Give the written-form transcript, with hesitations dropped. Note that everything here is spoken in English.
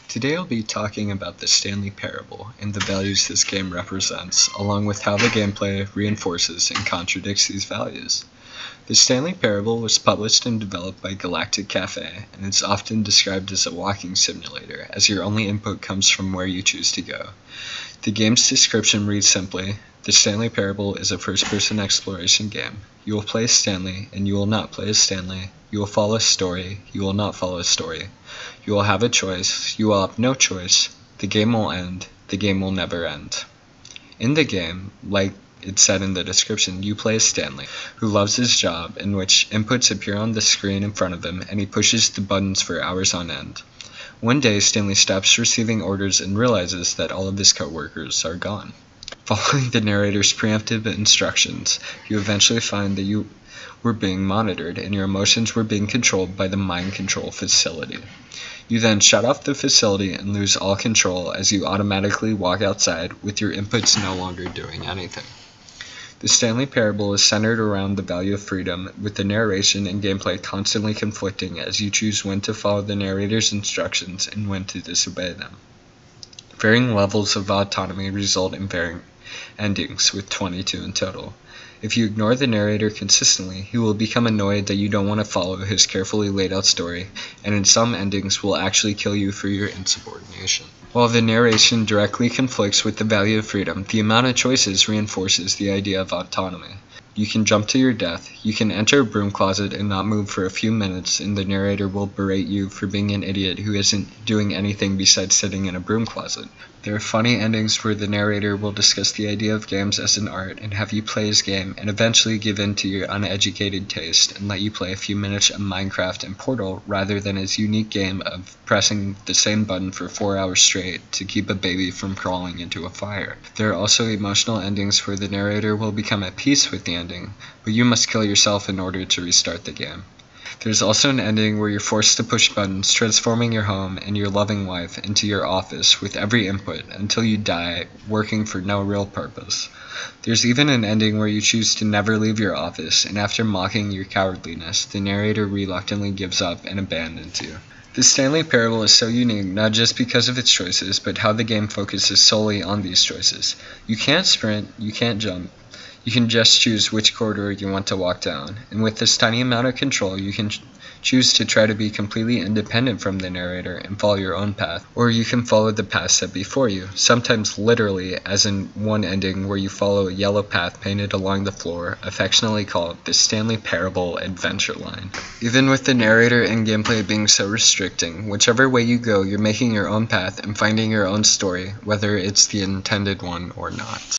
Today I'll be talking about the Stanley Parable and the values this game represents, along with how the gameplay reinforces and contradicts these values. The Stanley Parable was published and developed by Galactic Cafe, and is often described as a walking simulator, as your only input comes from where you choose to go. The game's description reads simply: the Stanley Parable is a first-person exploration game. You will play as Stanley, and you will not play as Stanley. You will follow a story, you will not follow a story. You will have a choice, you will have no choice. The game will end, the game will never end. In the game, like it said in the description, you play as Stanley, who loves his job, in which inputs appear on the screen in front of him, and he pushes the buttons for hours on end. One day, Stanley stops receiving orders and realizes that all of his coworkers are gone. Following the narrator's preemptive instructions, you eventually find that you were being monitored and your emotions were being controlled by the mind control facility. You then shut off the facility and lose all control as you automatically walk outside with your inputs no longer doing anything. The Stanley Parable is centered around the value of freedom, with the narration and gameplay constantly conflicting as you choose when to follow the narrator's instructions and when to disobey them. Varying levels of autonomy result in varying endings, with 22 in total. If you ignore the narrator consistently, he will become annoyed that you don't want to follow his carefully laid out story, and in some endings will actually kill you for your insubordination. While the narration directly conflicts with the value of freedom, the amount of choices reinforces the idea of autonomy. You can jump to your death, you can enter a broom closet and not move for a few minutes, and the narrator will berate you for being an idiot who isn't doing anything besides sitting in a broom closet. There are funny endings where the narrator will discuss the idea of games as an art and have you play his game, and eventually give in to your uneducated taste and let you play a few minutes of Minecraft and Portal rather than his unique game of pressing the same button for 4 hours straight to keep a baby from crawling into a fire. There are also emotional endings where the narrator will become at peace with the ending, but you must kill yourself in order to restart the game. There's also an ending where you're forced to push buttons, transforming your home and your loving wife into your office with every input until you die, working for no real purpose. There's even an ending where you choose to never leave your office, and after mocking your cowardliness, the narrator reluctantly gives up and abandons you. The Stanley Parable is so unique not just because of its choices, but how the game focuses solely on these choices. You can't sprint, you can't jump. You can just choose which corridor you want to walk down, and with this tiny amount of control you can choose to try to be completely independent from the narrator and follow your own path, or you can follow the path set before you, sometimes literally, as in one ending where you follow a yellow path painted along the floor, affectionately called the Stanley Parable Adventure Line. Even with the narrator and gameplay being so restricting, whichever way you go, you're making your own path and finding your own story, whether it's the intended one or not.